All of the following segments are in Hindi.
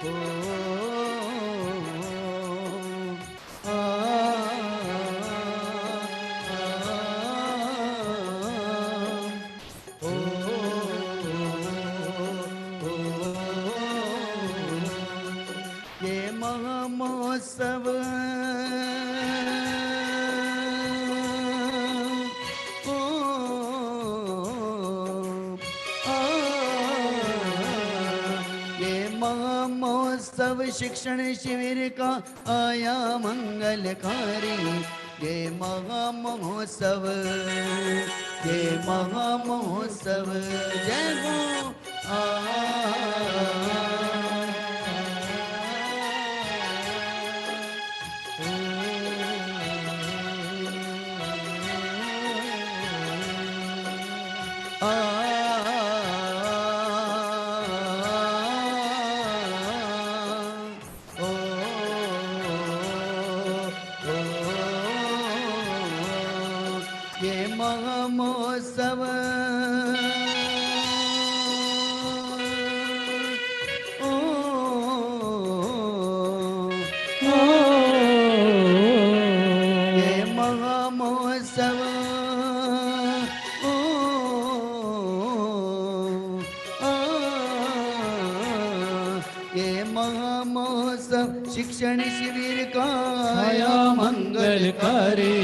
ये महामहोत्सव महोत्सव शिक्षण शिविर का आया मंगलकारी। ये महामहोत्सव, ये महामहोत्सव जय हो। ये महामहोत्सव ये महामहोत्सव ये महामहोत्सव शिक्षण शिविर का आया मंगलकारी।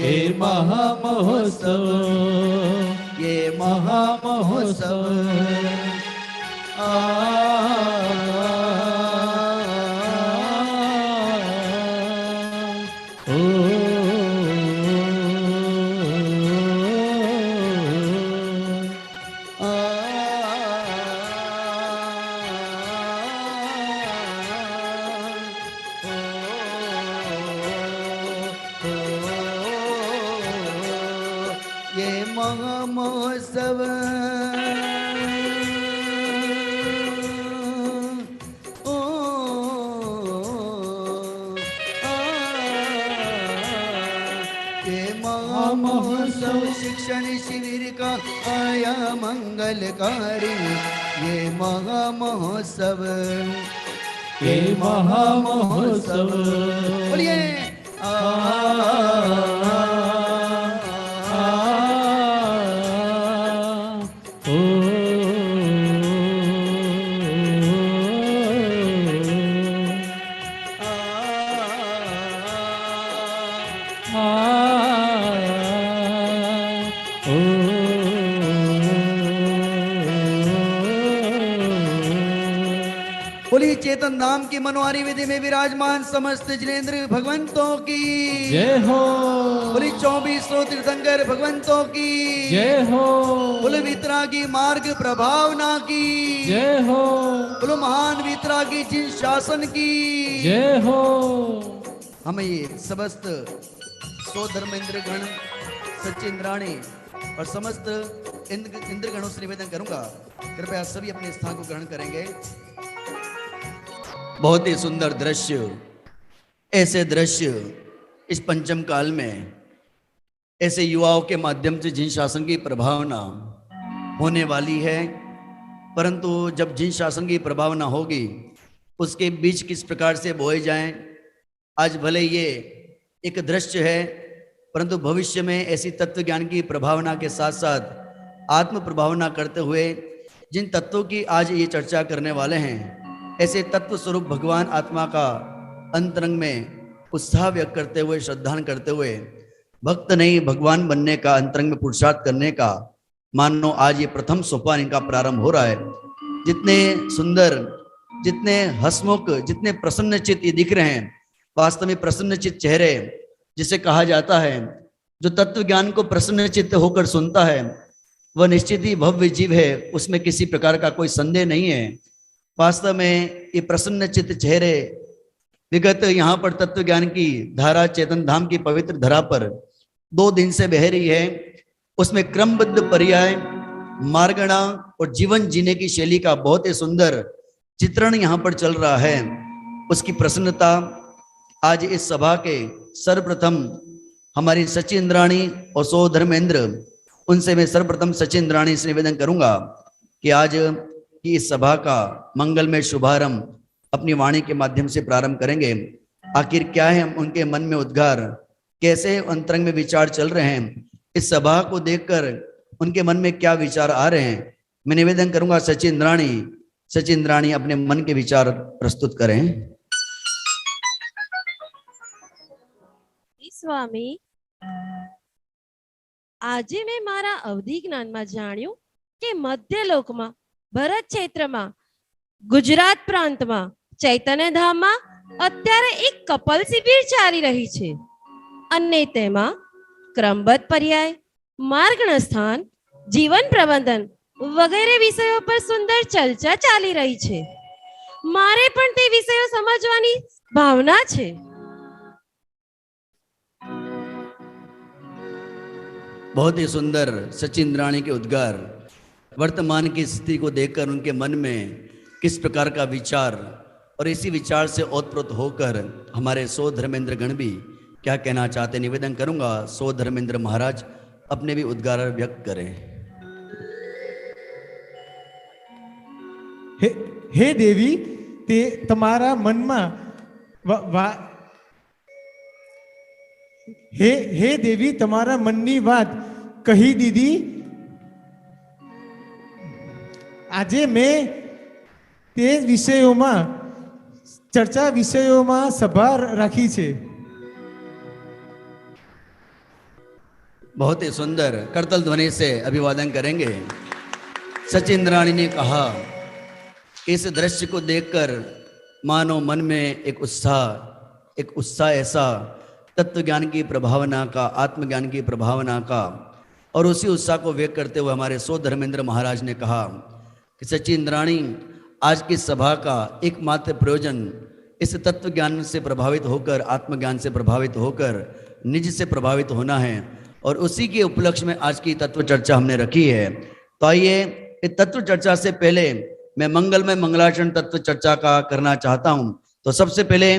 ये महामहोत्सव, ये महामहोत्सव महामहोत्सव ये महामहोत्सव शिक्षण शिविर का आया मंगलकारी। ये महामहोत्सव, ये महामहोत्सव बोलिए बोली चेतन धाम की मनोहारी विधि में विराजमान समस्त जिनेन्द्र भगवंतों की जय हो। बोली 2400 तीर्थंकर भगवंतों की जय हो। बोले वितरागी मार्ग प्रभावना की जय हो। बोलो महान वितरागी जिन शासन की जय हो। हमें ये समस्त सो धर्मेंद्र गण सचिंद्राणी और समस्त इंद्रगणों से निवेदन करूंगा, कृपया सभी अपने स्थान को ग्रहण करेंगे। बहुत ही सुंदर दृश्य, ऐसे दृश्य इस पंचम काल में ऐसे युवाओं के माध्यम से जिन शासन की प्रभावना होने वाली है, परंतु जब जिन शासन की प्रभावना होगी उसके बीच किस प्रकार से बोए जाएं। आज भले ये एक दृश्य है, परंतु भविष्य में ऐसी तत्व ज्ञान की प्रभावना के साथ साथ आत्म प्रभावना करते हुए जिन तत्वों की आज ये चर्चा करने वाले हैं, ऐसे तत्व स्वरूप भगवान आत्मा का अंतरंग में उत्साह व्यक्त करते हुए, श्रद्धान करते हुए, भक्त नहीं भगवान बनने का, अंतरंग में पुरुषार्थ करने का मानो आज ये प्रथम सोपान इनका प्रारंभ हो रहा है। जितने सुंदर, जितने हसमुख, जितने प्रसन्न चित्त ये दिख रहे हैं, वास्तव में प्रसन्न चित्त चेहरे जिसे कहा जाता है, जो तत्व ज्ञान को प्रसन्न चित्त होकर सुनता है वह निश्चित ही भव्य जीव है, उसमें किसी प्रकार का कोई संदेह नहीं है। वास्तव में ये प्रसन्न चित्त चेहरे विगत यहाँ पर तत्व ज्ञान की धारा चेतन धाम की पवित्र धरा पर 2 दिन से बह रही है। उसमें क्रमबद्ध पर्याय, मार्गणा और जीवन जीने की शैली का बहुत ही सुंदर चित्रण यहाँ पर चल रहा है। उसकी प्रसन्नता आज इस सभा के सर्वप्रथम हमारी सचिंद्राणी और सो धर्मेंद्र, उनसे मैं सर्वप्रथम सचिंद्राणी से निवेदन करूंगा कि आज की इस सभा का मंगलमय शुभारंभ अपनी वाणी के माध्यम से प्रारंभ करेंगे। आखिर क्या है उनके मन में उद्गार, कैसे अंतरंग में विचार चल रहे हैं, इस सभा को देखकर उनके मन में क्या विचार आ रहे हैं। मैं निवेदन करूंगा सचिन राणी अपने मन के विचार प्रस्तुत करें। સ્વામી, આજે મેં મારા અવધિ જ્ઞાનમાં જાણ્યું કે મધ્યલોકમાં ભરત ક્ષેત્રમાં ગુજરાત પ્રાંતમાં ચૈતન્યધામમાં અત્યારે એક કપલ શિબિર ચાલી રહી છે અને તેમાં ક્રમબદ્ધ પર્યાય, માર્ગણ સ્થાન, જીવન પ્રબંધન વગેરે વિષયો પર સુંદર ચર્ચા ચાલી રહી છે. મારે પણ તે વિષયો સમજવાની ભાવના છે. बहुत ही सुंदर सचिन राणी के उद्गार वर्तमान की स्थिति को देखकर उनके मन में किस प्रकार का विचार, और इसी विचार से ओतप्रोत होकर हमारे सो धर्मेंद्र गण भी क्या कहना चाहते। निवेदन करूंगा सो धर्मेंद्र महाराज अपने भी उद्गार व्यक्त करें। हे देवी, ते तमारा मन में हे देवी, तमारा मननी बात कही दीदी। आजे मैं ते विषयों में चर्चा विषयों में सभा राखी छे। बहुत ही सुंदर करतल ध्वनि से अभिवादन करेंगे। सचिन राणी ने कहा, इस दृश्य को देखकर मानो मन में एक उत्साह ऐसा तत्व ज्ञान की प्रभावना का, आत्मज्ञान की प्रभावना का, और उसी उत्साह को व्यक्त करते हुए हमारे सो धर्मेंद्र महाराज ने कहा कि सचिन राणी, आज की सभा का एकमात्र प्रयोजन इस तत्व ज्ञान से प्रभावित होकर, आत्मज्ञान से प्रभावित होकर निज से प्रभावित होना है, और उसी के उपलक्ष्य में आज की तत्व चर्चा हमने रखी है। तो आइए इस तत्व चर्चा से पहले मैं मंगलमय मंगलाचरण तत्व चर्चा का करना चाहता हूं। तो सबसे पहले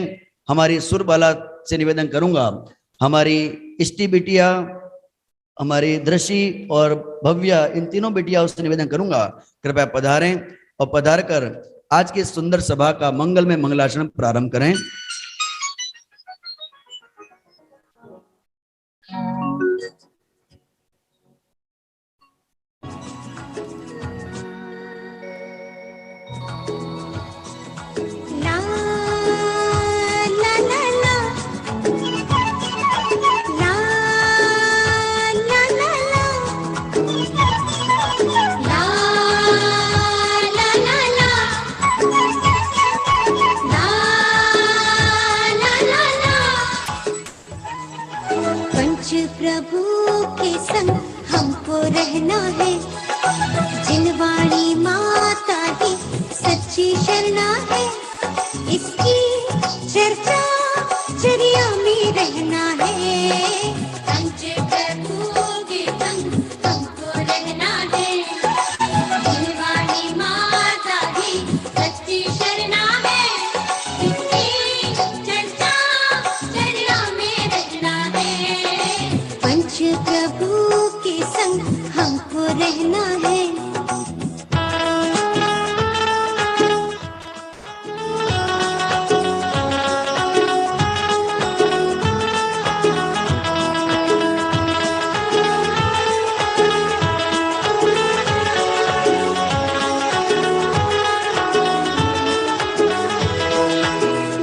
हमारी सुरबाला से निवेदन करूंगा, हमारी इष्टि बिटिया, हमारी दृषि और भव्या, इन तीनों बिटिया से निवेदन करूंगा कृपया पधारें और पधार कर आज की सुंदर सभा का मंगल में मंगलाचरण प्रारंभ करें। प्रभु के संग हमको रहना है, जिनवाणी माता की सच्ची शरणा है, इसकी चर्चा चर्या में रहना है। पंच प्रभु के संग हमको रहना है, जिनवाणी माता की सच्ची शरणा है, इसकी चर्चा चर्या में रहना है। पंच प्रभु के संग हमको रहना है।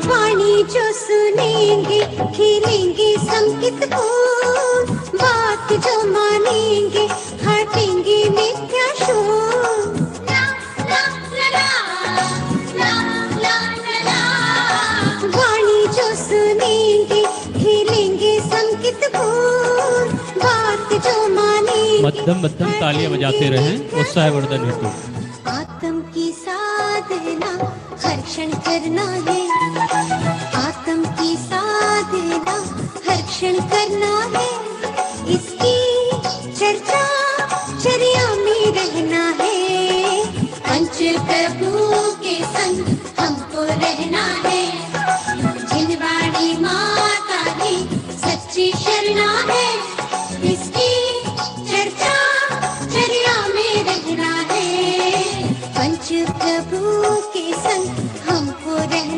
वाणी जो सुनेंगे खिलेंगे संकित फूल, बात जो मानेंगे हटेंगे मिथ्या शोर। वाणी जो सुनेंगे खिलेंगे संकित फूल, बात जो मानेंगे मध्यम मध्यम तालियां बजाते रहें, उत्साहवर्धन हेतु। आत्म की साधना हर क्षण करना है, आत्म की साधना हर क्षण करना है, इसकी चर्चा चर्या में रहना है। पंच प्रभु के संग हमको रहना है, जिनवाणी माता की सच्ची शरणा है, इसकी चर्चा चर्या में रहना है। पंच प्रभु के संग हमको रहना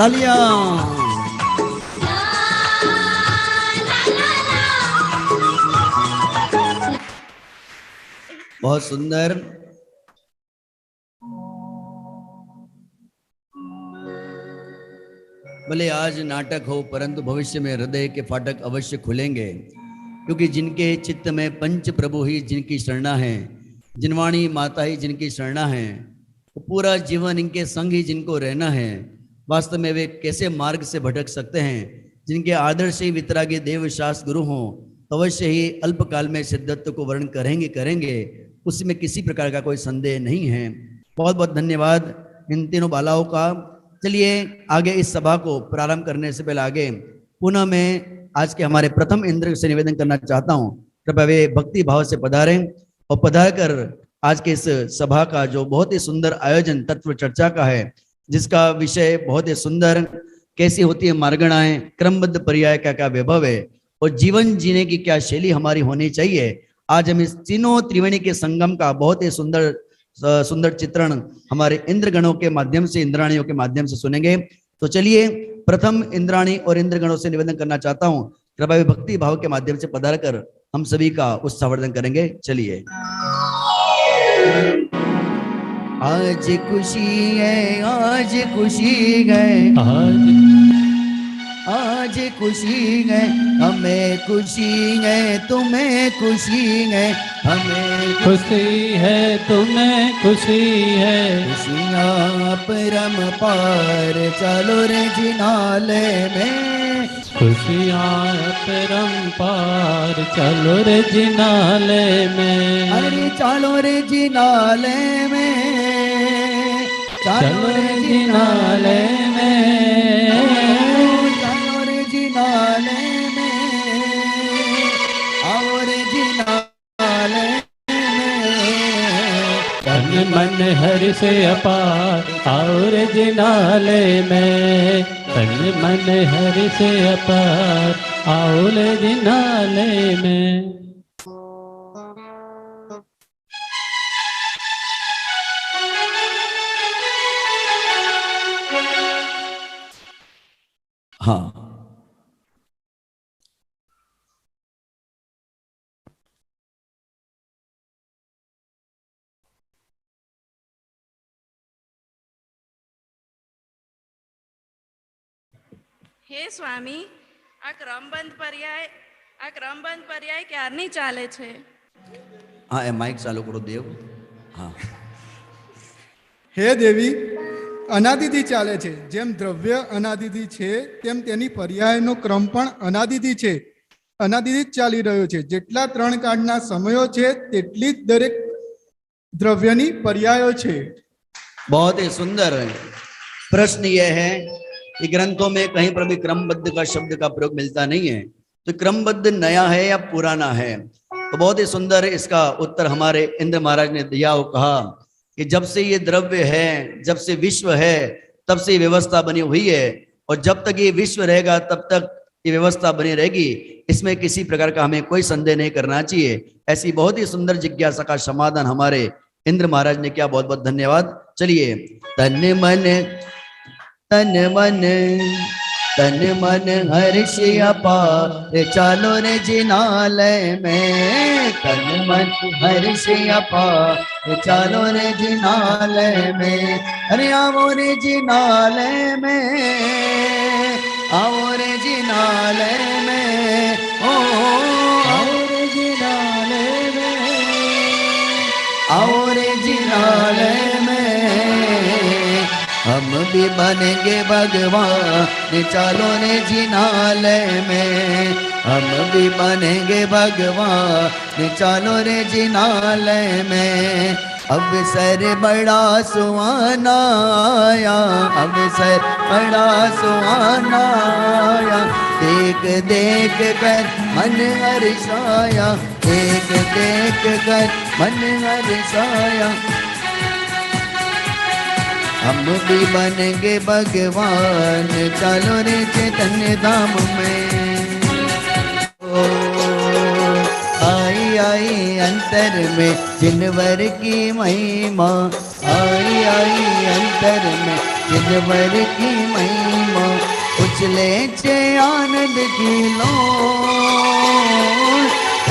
तालियां। बहुत सुंदर। भले आज नाटक हो परंतु भविष्य में हृदय के फाटक अवश्य खुलेंगे, क्योंकि जिनके चित्त में पंच प्रभु ही जिनकी शरणा है, जिनवाणी माता ही जिनकी शरणा है, तो पूरा जीवन इनके संग ही जिनको रहना है, वास्तव में वे कैसे मार्ग से भटक सकते हैं। जिनके आदर्श ही वितरागी देव शास्त्र गुरु हों तो अवश्य ही अल्पकाल में सिद्धत्व को वर्ण करेंगे, उसमें किसी प्रकार का कोई संदेह नहीं है। बहुत बहुत धन्यवाद इन तीनों बालाओं का। चलिए आगे इस सभा को प्रारंभ करने से पहले आगे पुनः मैं आज के हमारे प्रथम इंद्र से निवेदन करना चाहता हूँ, कृपया वे भक्ति भाव से पधारें और पधार कर आज के इस सभा का जो बहुत ही सुंदर आयोजन तत्व चर्चा का है, जिसका विषय बहुत ही सुंदर, कैसी होती है मार्गणाएं, क्रमबद्ध पर्याय क्या क्या वैभव है और जीवन जीने की क्या शैली हमारी होनी चाहिए। आज हम इस तीनों त्रिवेणी के संगम का बहुत ही सुंदर चित्रण हमारे इंद्रगणों के माध्यम से, इंद्राणियों के माध्यम से सुनेंगे। तो चलिए प्रथम इंद्राणी और इंद्रगणों से निवेदन करना चाहता हूँ, कृपया भक्ति भाव के माध्यम से पधार कर हम सभी का उत्साहवर्धन करेंगे। चलिए। आज खुशी है, आज खुशी है, आज खुशी है, हमें खुशी है, तुम्हें खुशी है, हमें खुशी है, तुम्हें खुशी है, खुशियाँ परम पार चलो रे जिनाले में, खुशियाँ परम पार चलो रे जिनाले में, अरे चलो रे जिनाले में, चलो रे जिनाले में, चलो रे जिनाले में, आओ रे जिनाले में, तन मन हरि से अपार आओ रे जिनाले में, तन मन हरि से अपार आओ रे जिनाले में। हाँ, હે સ્વામી, આ ક્રમબંધ પર્યાય ક્યારની ચાલે છે? हाँ ए माइक चालू करो देव। हाँ, હે દેવી, અનાદિથી ચાલે છે. જેમ દ્રવ્ય અનાદિથી છે તેમ તેની પર્યાયનો ક્રમ પણ અનાદિથી છે, અનાદિથી જ ચાલી રહ્યો છે. જેટલા ત્રણ કાળના સમયો છે તેટલી જ દરેક દ્રવ્યની પર્યાયો છે. बहुत ही सुंदर। प्रश्न यह है कि ग्रंथों में कहीं पर भी क्रमबद्ध का शब्द का प्रयोग मिलता नहीं है, तो क्रमबद्ध नया है या पुराना है? तो बहुत ही सुंदर इसका उत्तर हमारे इंद्र महाराज ने दिया और कहा कि जब से ये द्रव्य है, जब से विश्व है, तब से व्यवस्था बनी हुई है, और जब तक ये विश्व रहेगा तब तक ये व्यवस्था बनी रहेगी, इसमें किसी प्रकार का हमें कोई संदेह नहीं करना चाहिए। ऐसी बहुत ही सुंदर जिज्ञासा का समाधान हमारे इंद्र महाराज ने किया। बहुत बहुत धन्यवाद। चलिए, तन मन तन मन हर्ष अपार चलो रे जिनालय में, तन मन हर्ष अपार चलो रे जिनालय में, अरे आओ रे जिनालय में, आओ रे जिनालय में, ओ आओ रे जिनालय में, आओ रे जिनालय में, हम भी बनेंगे भगवान चलो रे जिनालय में, हम भी बनेंगे भगवान चलो रे जिनालय में, अवसर बड़ा सुहाना आया, अवसर बड़ा सुहाना आया, देख देख कर मन हर्षाया, देख देख कर मन हर्षाया, हम भी बनेंगे भगवान चलो रे चैतन्य धाम में। ओ आई आई अंतर में जिनवर की महिमा, आई आई अंतर में जिनवर की महिमा, उछले चे आनंद की लोर,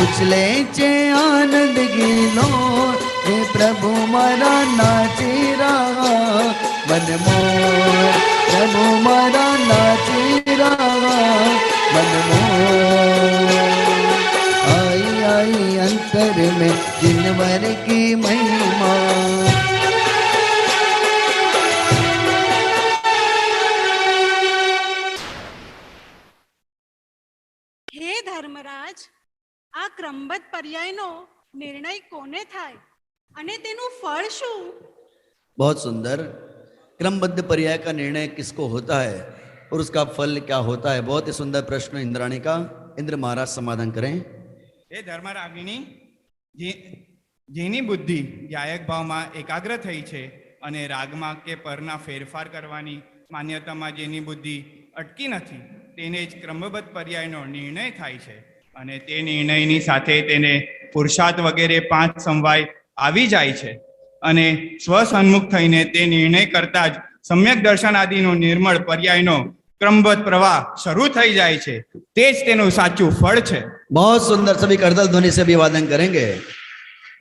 उछले चे आनंद की लोर, हे प्रभु मारा नाची रहा मन मोर, प्रभु मारा नाची रहा मन मोर। आई आई अंतर में दिलवर की महिमा, હે ધર્મરાજ, આ ક્રમબદ્ધ પર્યાયનો નિર્ણય કોને થાય અને તેનું ફળ શું? बहुत सुंदर। क्रमबद्ध पर्याय का निर्णय किसको होता है और उसका फल क्या होता है? बहुत ही सुंदर प्रश्न इंद्राणी का। इंद्र महाराज समाधान करें। એ ધર્મરાગિણી જેની બુદ્ધિ ગાયક ભાવમાં એકાગ્ર થઈ છે અને રાગમાં કે પરના ફેરફાર કરવાની માન્યતામાં જેની બુદ્ધિ અટકી નથી, તેને જ ક્રમબદ્ધ પર્યાયનો નિર્ણય થાય છે અને તે નિર્ણયની સાથે તેને પુરુષાર્થ વગેરે 5 સમવાય આવી જાય છે અને સ્વસન્મુખ થઈને તે નિર્ણય કરતા જ સમ્યક દર્શન આદિનો નિર્મળ પર્યાયનો क्रमबद्ध प्रवाह शुरू થઈ જાય છે, તે જ તેનું સાચું ફળ છે। बहुत सुंदर। सभी करतल ध्वनि से अभिवादन करेंगे।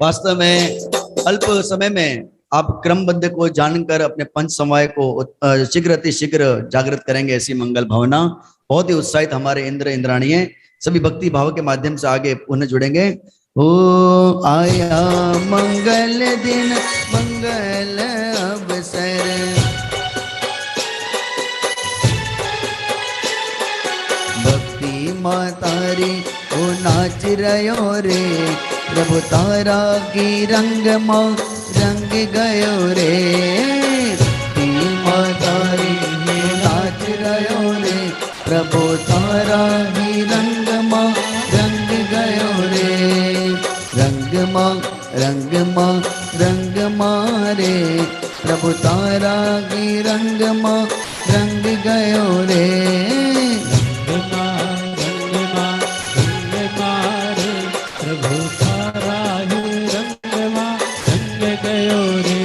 वास्तव में अल्प समय में आप क्रमबद्ध को जानकर अपने पंच समवाय को शीघ्र अति शीघ्र जागृत करेंगे, ऐसी मंगल भावना। बहुत ही उत्साहित हमारे इंद्र इंद्राणी है। सभी भक्ति भाव के माध्यम से आगे पुनः जुड़ेंगे। ओ आया मंगल दिन मंगल अवसर, तारी ओ नाच रयो रे, प्रभु तारा की रंग माँ रंग गयो रे। तारी नाच रयो रे, प्रभु तारा की रंग माँ रंग गयो रे। रंग माँ रंग माँ रंग मारे, प्रभु तारा की रंग माँ रंग गयो रे। प्रभु तारा ही रंगमा रंग गयो रे।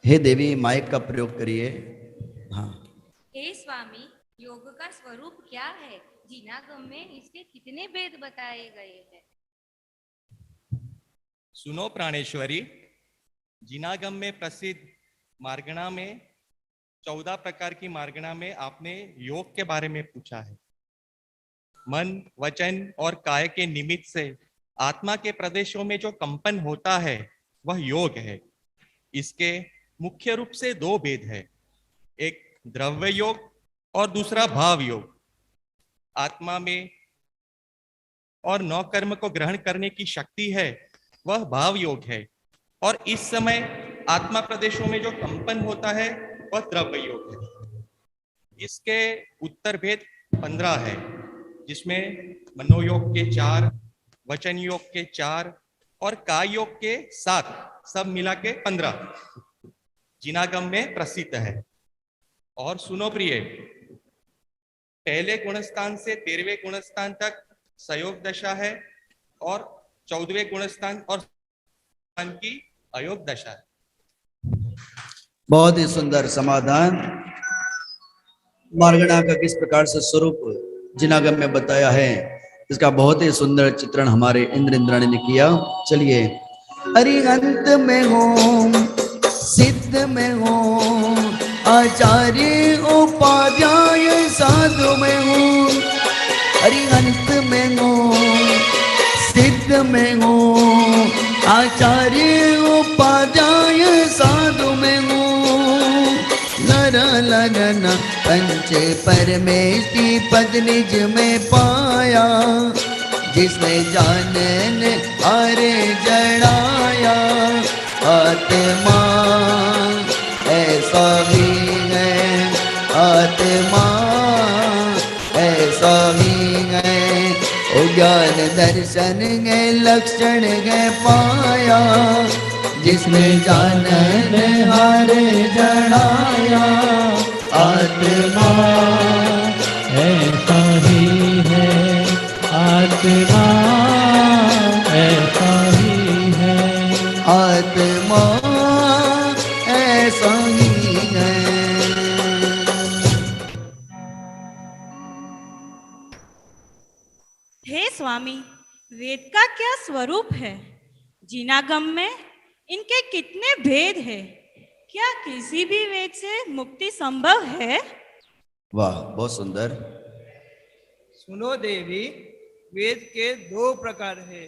हे देवी माइक का प्रयोग करिए। हाँ। हे स्वामी, योग का स्वरूप क्या है? जिनागम में इसके कितने भेद बताए गए हैं? सुनो प्राणेश्वरी, जिनागम में प्रसिद्ध मार्गणा में 14 प्रकार की मार्गणा में आपने योग के बारे में पूछा है। मन, वचन और काय के निमित्त से आत्मा के प्रदेशों में जो कंपन होता है वह योग है। इसके मुख्य रूप से 2 भेद है, एक द्रव्य योग और दूसरा भाव योग। आत्मा में और 9 कर्म को ग्रहण करने की शक्ति है वह भाव योग है, और इस समय आत्मा प्रदेशों में जो कंपन होता है वह द्रव्य योग है। इसके उत्तर भेद 15 है, जिसमें मनोयोग के 4, वचन योग के 4 और काय योग के 7, सब मिला के 15 जिनागम में प्रसिद्ध है। और सुनो प्रिय, पहले गुणस्थान से 13वें गुणस्थान तक संयोग दशा है और 14वें गुणस्थान और की अयोग दशा है। बहुत ही सुंदर समाधान। मार्गणा का किस प्रकार से स्वरूप जिनागम में बताया है, इसका बहुत ही सुंदर चित्रण हमारे इंद्र इंद्राणी ने किया। चलिए। अरिहंत में हो, सिद्ध में हो, आचार्य उपाध्याय साधु में हो। अरिहंत में हो, सिद्ध में हो, आचार्य उपाध्याय साधु में हो। नर लगन पंचे परमेश की पद निज में पाया, जिसने जानन अरे जड़ाया। आत्मा ऐसा ही है, आत्मा ऐसा ही है। ओ ज्ञान दर्शन के लक्षण के पाया, जिसने जानन हारे जड़ाया। आत्मा ऐसा ही है, आत्मा ऐसा ही है। आत्मा स्वामी, वेद का क्या स्वरूप है? जिनागम में इनके कितने भेद है? क्या किसी भी वेद से मुक्ति संभव है? वाह, बहुत सुंदर। सुनो देवी, वेद के दो प्रकार है,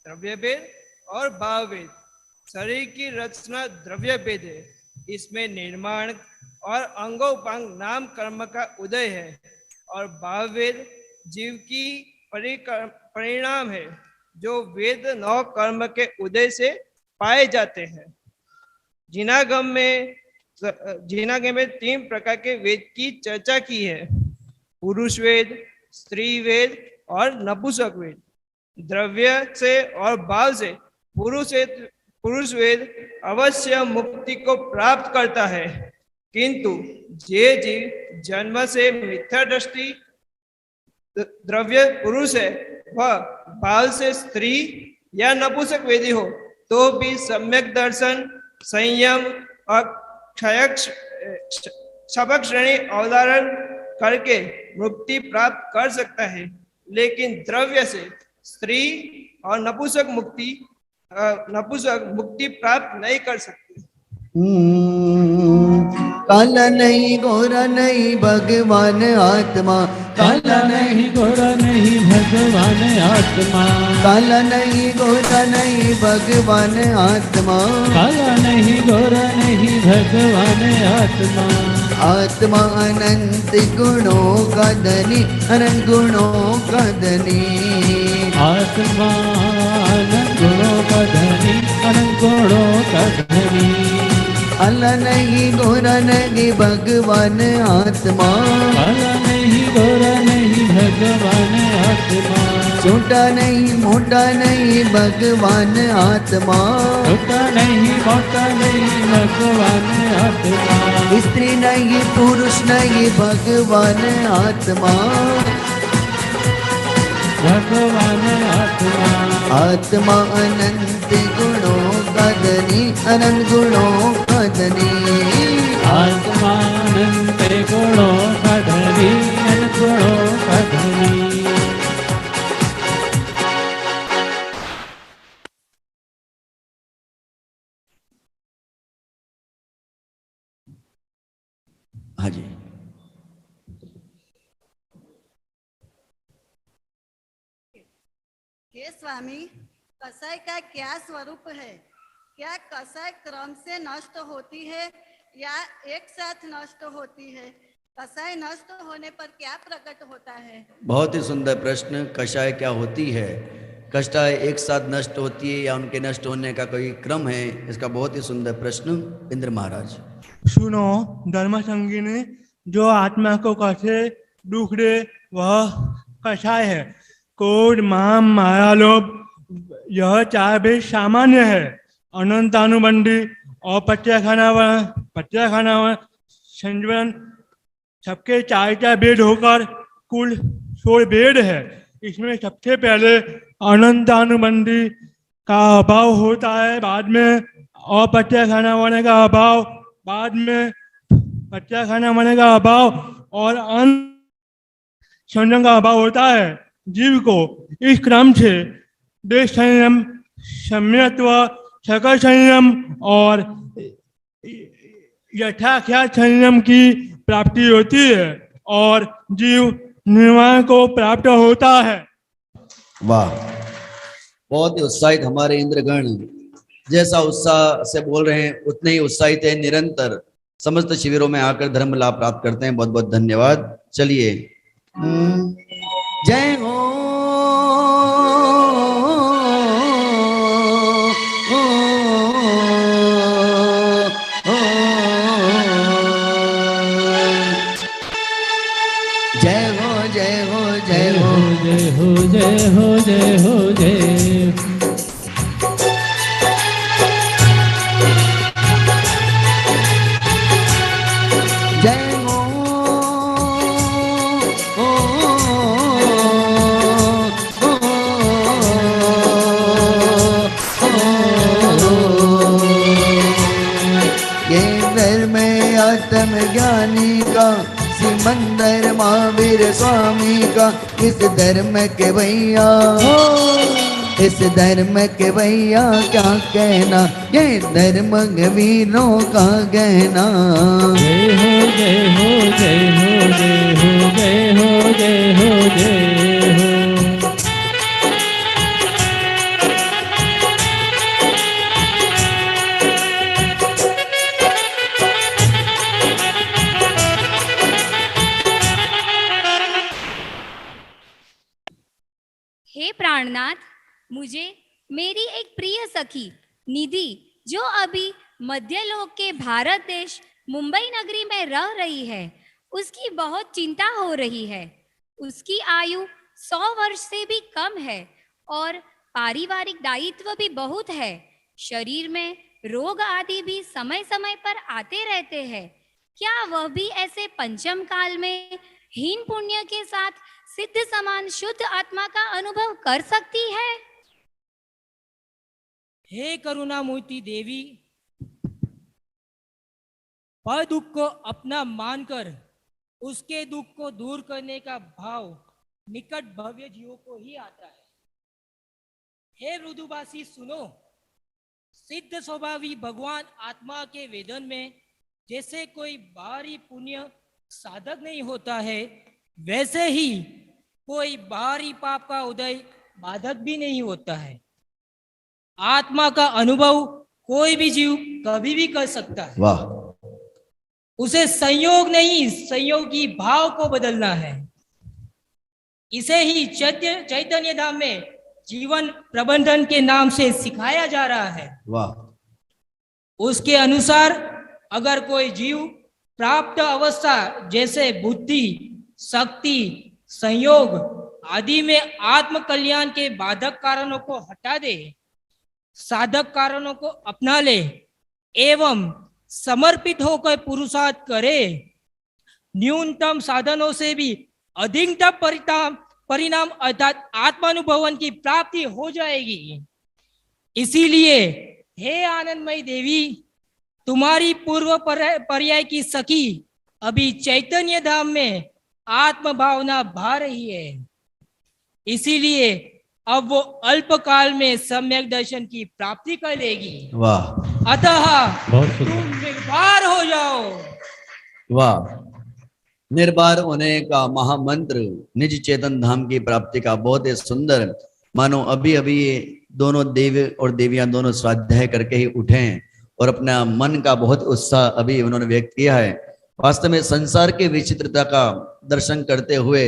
द्रव्य वेद और भाव वेद। शरीर की रचना द्रव्य वेद है, इसमें निर्माण और अंगोपांग नाम कर्म का उदय है। और भाव वेद जीव की परिणाम है, जो वेद नौ कर्म के उदय से पाए जाते हैं। जिनागम में 3 प्रकार के वेद की चर्चा की है, पुरुष वेद, स्त्री वेद और नपुंसक वेद। द्रव्य से और भाव से पुरुष वेद अवश्य मुक्ति को प्राप्त करता है, किंतु जे जीव जन्म से मिथ्या दृष्टि द्रव्य पुरुष है, वह भाव से स्त्री या नपुंसक वेदी हो तो भी सम्यक दर्शन, संयम और क्षयक श्रेणी अवधारण करके मुक्ति प्राप्त कर सकता है। लेकिन द्रव्य से स्त्री और नपुंसक मुक्ति प्राप्त नहीं कर सकते। काला नहीं गोरा नहीं भगवान आत्मा, काला नहीं गोरा नहीं भगवान आत्मा, काला नहीं गोरा नहीं भगवान आत्मा, काला नहीं गोरा नहीं भगवान आत्मा। आत्मा अनंत गुणों का धनी, अनंत गुणों का धनी। आत्मा अनंत गुणों का धनी, अनंत गुणों का धनी। काला नहीं गोरा नहीं भगवान आत्मा, काला नहीं गोरा नहीं भगवान आत्मा। छोटा नहीं मोटा नहीं भगवान आत्मा, छोटा नहीं मोटा नहीं भगवान आत्मा। स्त्री नहीं पुरुष नहीं भगवान आत्मा, भगवान आत्मा। आत्मा अनंत गुणों का धनी, अनंत गुणों का धनी। आत्मा अनंत गुणों का धनी, अनंत गुणों का धनी। हाँ जी, हे स्वामी, कसाई का क्या स्वरूप है? क्या कसाई क्रम से नष्ट होती है या एक साथ नष्ट होती है? कसाई नष्ट होने पर क्या प्रकट होता है? बहुत ही सुंदर प्रश्न। कषाय क्या होती है? कषाय एक साथ नष्ट होती है या उनके नष्ट होने का कोई क्रम है? इसका बहुत ही सुंदर प्रश्न। इंद्र महाराज। सुनो धर्म संगिनी, जो आत्मा को कसे दुख दे वह कषाय है। क्रोध, माम, माया, लोभ, यह 4 भेद सामान्य है। अनंत अनुबंधी और प्रत्याखाना संजवन सबके 4 भेद होकर कुल 16 भेद है। इसमें सबसे पहले अनंत अनुबंधी का अभाव होता है, बाद में अप्रत्याखाना होने का अभाव, बाद में प्रत्याखाना होने का अभाव और संयम का अभाव होता है। जीव को इस क्रम से देश संयम, सम्यत्व, सकल संयम और यथाख्यात संयम की प्राप्ति होती है और जीव निर्वाण को प्राप्त होता है। वाह, बहुत ही उत्साहित हमारे इंद्रगण। जैसा उत्साह से बोल रहे हैं उतने ही उत्साहित है, निरंतर समस्त शिविरों में आकर धर्म लाभ प्राप्त करते हैं। बहुत बहुत धन्यवाद। चलिए, जय हो। जय हो जय हो जय हो जय हो जय हो जय हो जय। जय हो ये धर्म आत्म ज्ञानी का सिमंदर महावीर स्वामी का इस धर्म के भैया, इस धर्म के भैया क्या कहना, ये धर्म वीरों का गहना। जय हो जय हो जय हो जय हो जय हो जय हो जय हो। हे प्राणनाथ, मुझे मेरी एक प्रिय सखी निधि, जो अभी मध्यलोक के भारत देश मुंबई नगरी में रह रही है, उसकी बहुत चिंता हो रही है। उसकी आयु 100 वर्ष से भी कम है और पारिवारिक दायित्व भी बहुत है। शरीर में रोग आदि भी समय समय पर आते रहते हैं। क्या वह भी ऐसे पंचम काल में हीन पुण्य के साथ सिद्ध समान शुद्ध आत्मा का अनुभव कर सकती है? हे करुणामूर्ति देवी, पर दुख को अपना मानकर उसके दुख को दूर करने का भाव निकट भव्य जीवों को ही आता है। हे मृदुभाषी सुनो, सिद्ध स्वभावी भगवान आत्मा के वेदन में जैसे कोई बाहरी पुण्य साधक नहीं होता है, वैसे ही कोई बाहरी पाप का उदय बाधक भी नहीं होता है। आत्मा का अनुभव कोई भी जीव कभी भी कर सकता है। वाह। उसे संयोग नहीं, संयोगी भाव को बदलना है। इसे ही चैतन्य धाम में जीवन प्रबंधन के नाम से सिखाया जा रहा है। वाह। उसके अनुसार अगर कोई जीव प्राप्त अवस्था जैसे बुद्धि, शक्ति, संयोग आदि में आत्म कल्याण के बाधक कारणों को हटा दे, साधक कारणों को अपना ले एवं समर्पित होकर पुरुषार्थ करे, न्यूनतम साधनों से भी अधिकतम परिणाम अर्थात आत्मानुभवन की प्राप्ति हो जाएगी। इसीलिए हे आनंदमयी देवी, तुम्हारी पूर्व पर्याय की सखी अभी चैतन्य धाम में आत्म भावना भा रही है। इसीलिए अब वो अल्प काल में सम्यक दर्शन की प्राप्ति कर लेगी। वाह। अतः बहुत तुम निर्भर हो जाओ। वाह। निर्भर होने का महामंत्र निज चेतन धाम की प्राप्ति का बहुत ही सुंदर, मानो अभी अभी ये दोनों देव और देवियां दोनों स्वाध्याय करके ही उठे हैं और अपना मन का बहुत उत्साह अभी उन्होंने व्यक्त किया है। वास्तव में संसार के विचित्रता का दर्शन करते हुए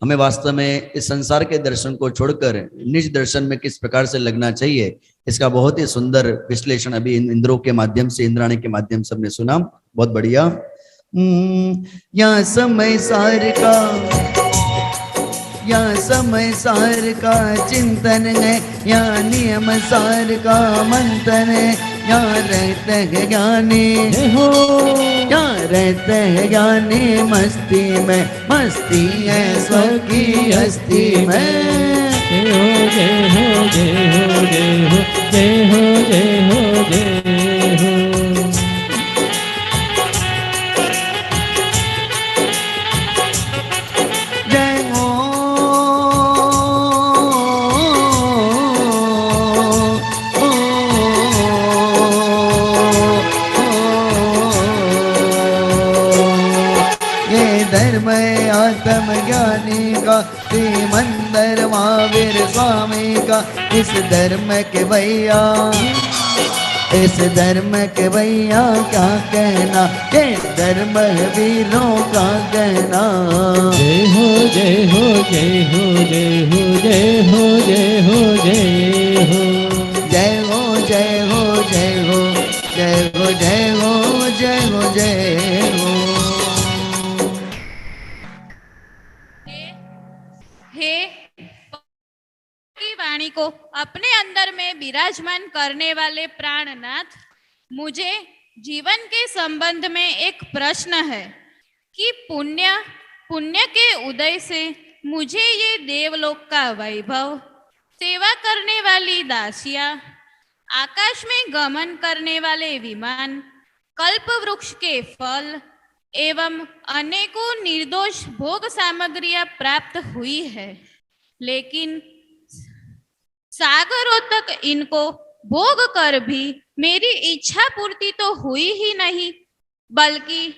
हमें वास्तव में इस संसार के दर्शन को छोड़कर निज दर्शन में किस प्रकार से लगना चाहिए, इसका बहुत ही सुंदर विश्लेषण अभी इंद्रों के माध्यम से, इंद्राणी के माध्यम से हमने सुना। बहुत बढ़िया। या समय सार का, या समय सार का चिंतन है, या नियम सार का मंथन है, या रहते हैं ज्ञानी हो, या रहते हैं ज्ञानी मस्ती में, मस्ती है स्वर की हस्ती में। जय हो जय हो जय हो जय हो जय हो जय हो जय हो। धर्म आत्म ज्ञानी का, श्रीमंदर महावीर स्वामी का, इस धर्म के भैया, इस धर्म के भैया क्या कहना, ये धर्म वीरों का कहना। जय हो जय हो जय हो जय हो जय हो जय हो जय हो जय हो जय हो जय हो जय हो जय हो जय हो जय हो। हे की वाणी को अपने अंदर में विराजमान करने वाले प्राणनाथ, मुझे जीवन के संबंध में एक प्रश्न है कि पुण्य के उदय से मुझे ये देवलोक का वैभव, सेवा करने वाली दासियां, आकाश में गमन करने वाले विमान, कल्प वृक्ष के फल एवं अनेकों निर्दोष भोग सामग्रियां प्राप्त हुई है, लेकिन सागरों तक इनको भोग कर भी मेरी इच्छा पूर्ति तो हुई ही नहीं, बल्कि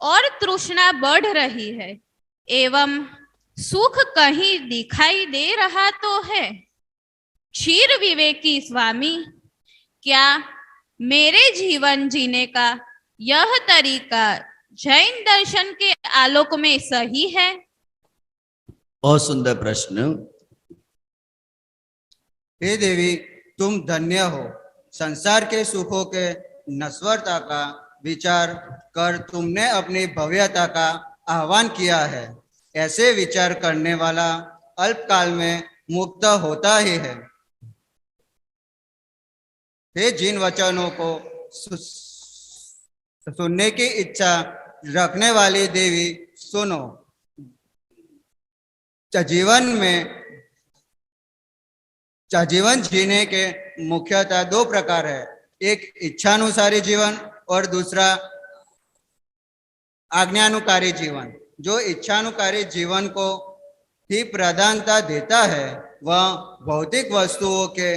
और तृष्णा बढ़ रही है। एवं सुख कहीं दिखाई दे रहा तो है। क्षीर विवेकी स्वामी, क्या मेरे जीवन जीने का यह तरीका जैन दर्शन के आलोक में सही है? बहुत सुंदर प्रश्न। हे देवी, तुम धन्य हो। संसार के सुखों के नश्वरता का विचार कर तुमने अपनी भव्यता का आह्वान किया है। ऐसे विचार करने वाला अल्पकाल में मुक्त होता ही है। हे जिन वचनों को सुनने की इच्छा रखने वाली देवी, सुनो। जीवन जीने के मुख्यतः दो प्रकार है, एक इच्छानुसारी जीवन और दूसरा आज्ञानुकारी जीवन। जो इच्छानुकारी जीवन को ही प्रधानता देता है वह भौतिक वस्तुओं के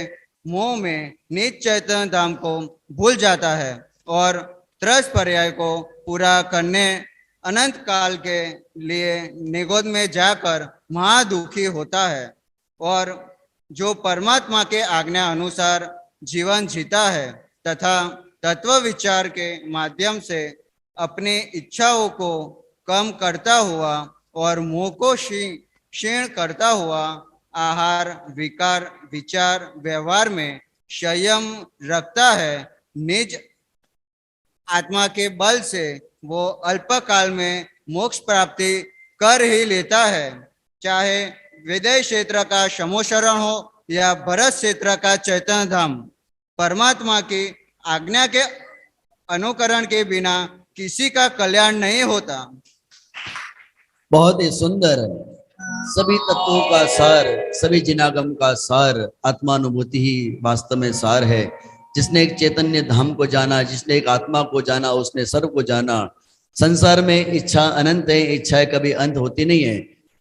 मोह में निज चैतन्य धाम को भूल जाता है और त्रस पर्याय को पूरा करने अनंत काल के लिए निगोद में जाकर महादुखी होता है। और जो परमात्मा के आज्ञा अनुसार जीवन जीता है तथा तत्व विचार के माध्यम से अपनी इच्छाओं को कम करता हुआ और मोह को क्षीण करता हुआ आहार, विकार, विचार, व्यवहार में संयम रखता है, निज आत्मा के बल से वो अल्पकाल में मोक्ष प्राप्ति कर ही लेता है। चाहे विदेह क्षेत्र का समोशरण हो या भरत क्षेत्र का चैतन्य धाम, परमात्मा की आज्ञा के अनुकरण के बिना किसी का कल्याण नहीं होता। बहुत ही सुंदर। सभी तत्वों का सार, सभी जिनागम का सार आत्मानुभूति ही वास्तव में सार है। जिसने एक चैतन्य धाम को जाना, जिसने एक आत्मा को जाना, उसने सर्व को जाना। संसार में इच्छा अनंत है, इच्छाएं कभी अंत होती नहीं है।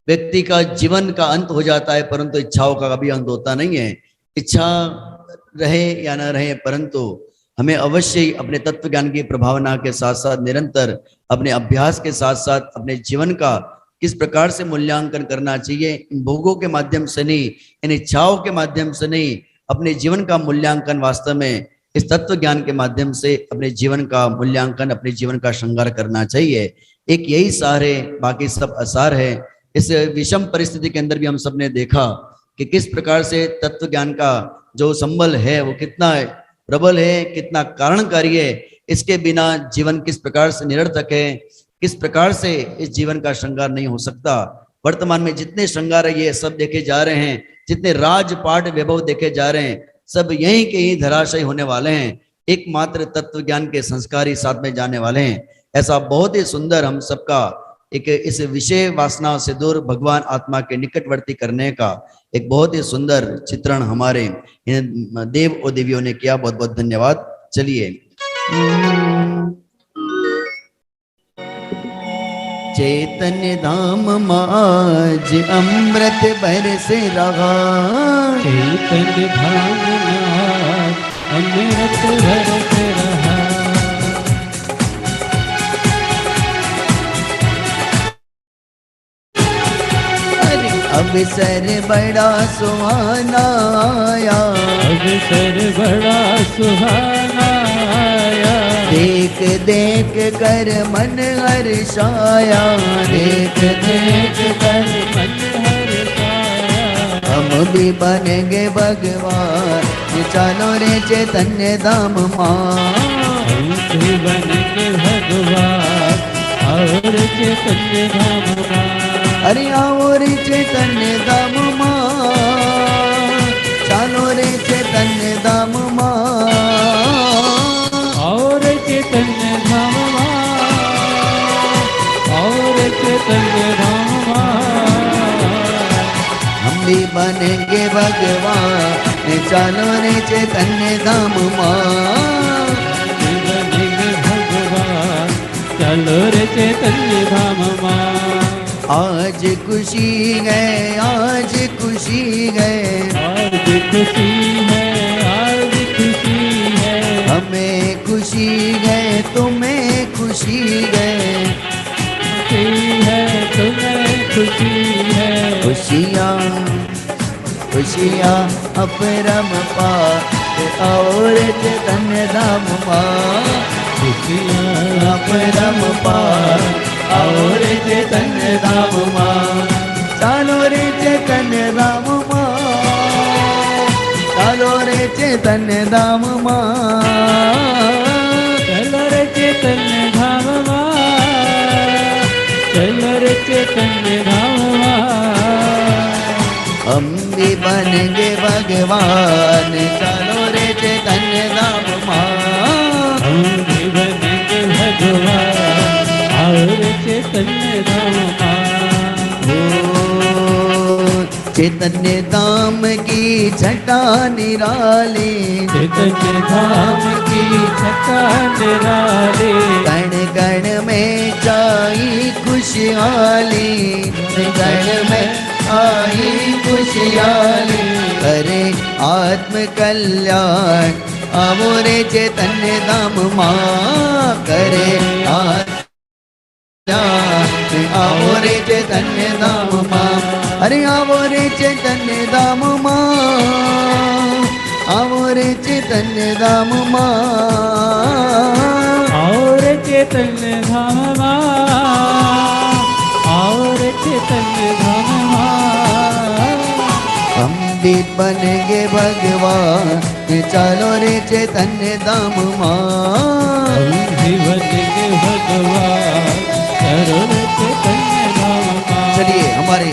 व्यक्ति का जीवन का अंत हो जाता है परंतु इच्छाओं का कभी अंत होता नहीं है। इच्छा रहे या न रहे, परंतु हमें अवश्य ही अपने तत्व ज्ञान की प्रभावना के साथ साथ निरंतर अपने अभ्यास के साथ साथ अपने जीवन का किस प्रकार से मूल्यांकन करना चाहिए। इन भोगों के माध्यम से नहीं, इन इच्छाओं के माध्यम से नहीं, अपने जीवन का मूल्यांकन वास्तव में इस तत्व ज्ञान के माध्यम से अपने जीवन का मूल्यांकन, अपने जीवन का श्रृंगार करना चाहिए। एक यही सार है, बाकी सब असार है। इस विषम परिस्थिति के अंदर भी हम सब ने देखा कि किस प्रकार से तत्व ज्ञान का जो संबल है वो कितना प्रबल है, कितना कारणकारी है। इसके बिना जीवन किस प्रकार से निरर्थक है, किस प्रकार से इस जीवन का श्रृंगार नहीं हो सकता। वर्तमान में जितने श्रृंगार है ये सब देखे जा रहे हैं, जितने राजपाट वैभव देखे जा रहे हैं, सब यहीं के ही धराशायी होने वाले हैं। एकमात्र तत्व ज्ञान के संस्कार ही साथ में जाने वाले हैं। ऐसा बहुत ही सुंदर हम सबका एक इस विषय वासना से दूर भगवान आत्मा के निकटवर्ती करने का एक बहुत ही सुंदर चित्रण हमारे देव और देवियों ने किया। बहुत बहुत धन्यवाद। चलिए, चैतन्य धाम माज अमृत बरस रहा, चैतन्य धाम माज अमृत बरस रहा। अवसर बड़ा सुहाना आया, अवसर बड़ा सुहाना आया। देख देख कर मन हर्षाया, देख देख कर मन हर्षाया। हम भी बनेंगे भगवान, चलो रे चैतन्य धाम माँ। हम भी बनेंगे भगवान और चैतन्य धाम माँ। अरे आओ रे चैतन्य धाम माँ, चलो रे चैतन्य धाम माँ। और चैतन्य धाम माँ, और चैतन्य धाम माँ। हम भी बनेंगे भगवान, चलो रे चैतन्य धाम माँ। बनेंगे भगवान, ચાલો રે ચૈતન્ય ધામમાં आज खुशी है, आज खुशी है, आज खुशी है, आज खुशी है, हमें खुशी है, तुम्हें खुशी है, खुशी है, तुम्हें खुशी है, खुशियाँ खुशियाँ अपरंपार और चैतन्य धाम माँ, खुशियाँ अपरंपार और चैतन्य धाम माँ, चालो रे चैतन्य धाम माँ, चालो रे चैतन्य धाम माँ, चलो रे चैतन्य धामમાં चलो रे चैतन्य धामમાં हम भी बनेंगे भगवान, चलो रे चैतन्य धाम माँ, हम भी बनेंगे भगवान और चैतन्य धामમાં चैतन्य धाम की छटा निराली, चैतन्य धाम की छटा निराली, कण कण में छाई खुशहाली, कण में आई खुशहाली, करे आत्म कल्याण आवो रे चैतन्य धाम माँ, करे आवो रे चैतन्य धाम माँ, अरे आवो रे चैतन्य धाम माँ, आवो रे चैतन्य धाम माँ, और चैतन्य धामમાં और चैतन्य धामમાં हम भी बनेंगे भगवान, चलो रे चैतन्य धाम माँ, हम भी बनेंगे भगवान चलो रे चैतन्य धामમાં चलिए हमारे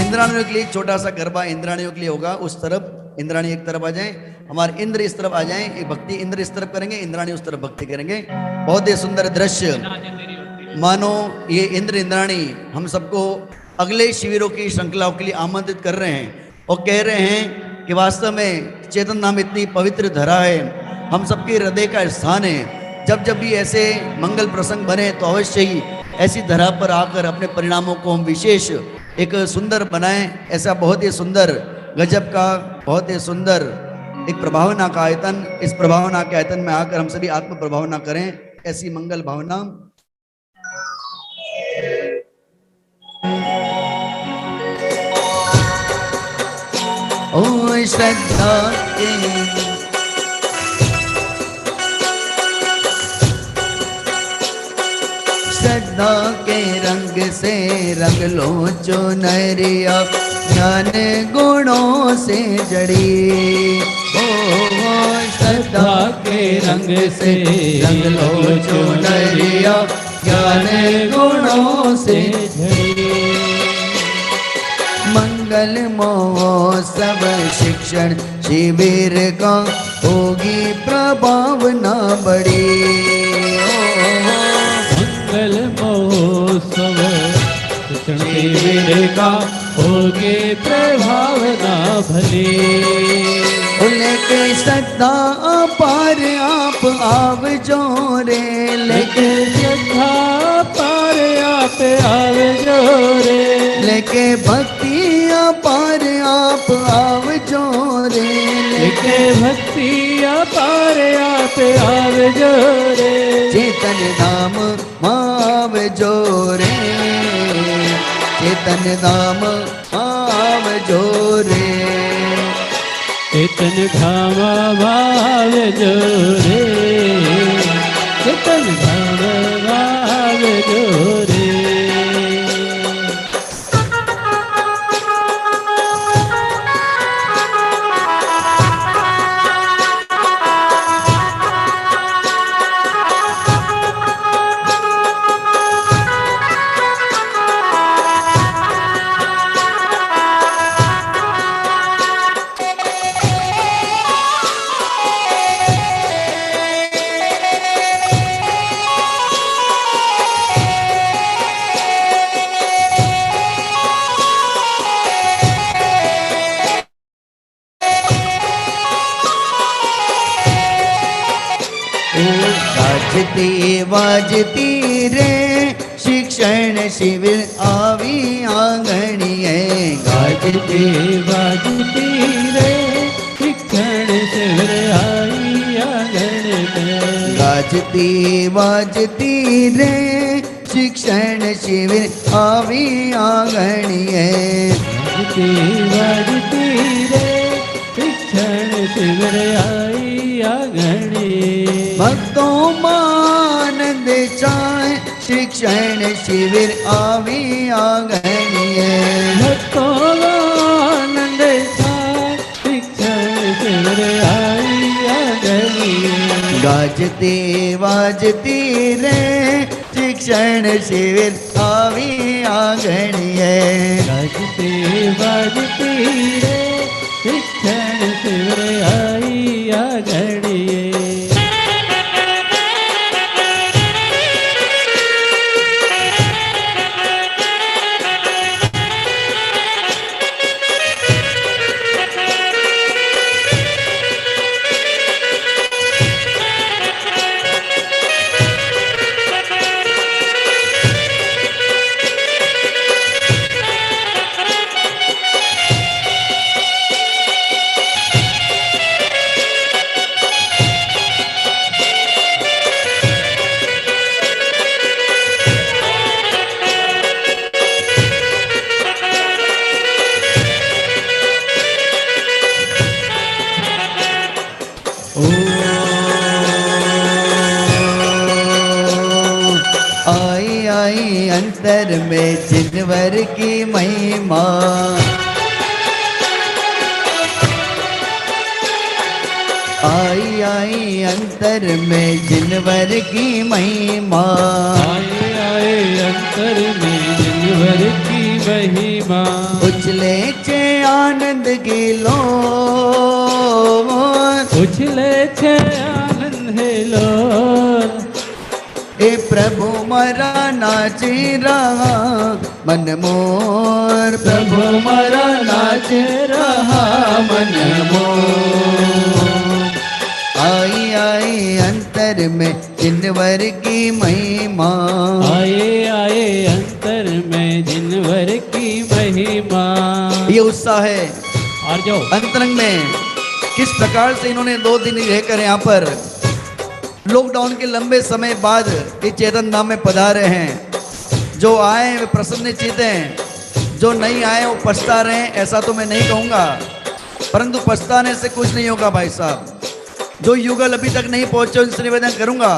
इंद्राणियों के लिए एक छोटा सा गरबा इंद्राणियों के लिए होगा, उस तरफ इंद्राणी एक तरफ आ जाएं, हमारे इंद्र इस तरफ आ जाएं, एक भक्ति इंद्र इस तरफ करेंगे, इंद्राणी उस तरफ भक्ति करेंगे। बहुत ही सुंदर दृश्य, मानो ये इंद्र इंद्राणी हम सबको अगले शिविरों की श्रृंखलाओं के लिए आमंत्रित कर रहे हैं और कह रहे हैं कि वास्तव में चेतन धाम इतनी पवित्र धरा है, हम सबके हृदय का स्थान है। जब जब भी ऐसे मंगल प्रसंग बने तो अवश्य ही ऐसी धरा पर आकर अपने परिणामों को हम विशेष एक सुंदर बनाएं। ऐसा बहुत ही सुंदर गजब का बहुत ही सुंदर एक प्रभावना का आयतन, इस प्रभावना के आयतन में आकर हम सभी आत्म प्रभावना करें, ऐसी मंगल भावना। ओ श्रद्धा के श्रद्धा के रंग से रंग लो चुनरिया, ज्ञान गुणों से जड़ी, ओ श्रद्धा के रंग से रंग लो चुनरिया, ज्ञान गुणों से जड़ी। मंगल महोत्सव शिक्षण शिविर का होगी प्रभावना बड़ी, मंगल महोत्सव शिक्षण शिविर का होगे प्रभावना भली, लेके श्रद्धा अपार आप आव जोरे, लेके श्रद्धा पार आप आवे जोरे, लेके भक्ति अपार आप आव जोरे, लेके भक्ति अपार आप आवे जोरे, चेतन धाम माव जोरे, चेतन धाम माव जोरे, चेतन धाम भाव जोरे, चेतन धाम भाव जोरे। बाजती बाजती रे शिविर आवी आंगणिए गाजती बाजती रे शिक्षण शिविर आई आंगन में गाजती बाजती रे शिक्षण शिविर आवी आंगणिए गाजती बाजती रे शिक्षण शिविर आई आंगन भक्तों मानंद चाहे शिक्षण शिविर आवी आंगणिए भक्तों आनंद चाहे शिक्षण शिविर आई आंगन गाजती बाजती रे शिक्षण शिविर आवी आंगणिए गाजती बाजती रे शिक्षण शिविर आई आंगन आई आई अंतर में जिनवर की महिमा आई आई अंतर में जिनवर की महिमा आए आए अंतर में जिनवर की महिमा उछले चे आनंद की लो उछले छे आनंद है लो ए प्रभु मरा नाची रहा मन मोर प्रभु मरा नाच रहा मन मोर आई आई अंतर में जिनवर की महिमा आए आए अंतर में जिनवर की महिमा ये उत्साह है और जो अंतरंग में किस प्रकार से इन्होंने 2 दिन रहकर यहाँ पर लॉकडाउन के लंबे समय बाद ये चेतन धाम में पधारे हैं। जो आए वे प्रसन्नचित्त हैं, जो नहीं आए वो पछता रहे हैं, ऐसा तो मैं नहीं कहूँगा, परंतु पछताने से कुछ नहीं होगा भाई साहब। जो युगल अभी तक नहीं पहुँचे उनसे निवेदन करूँगा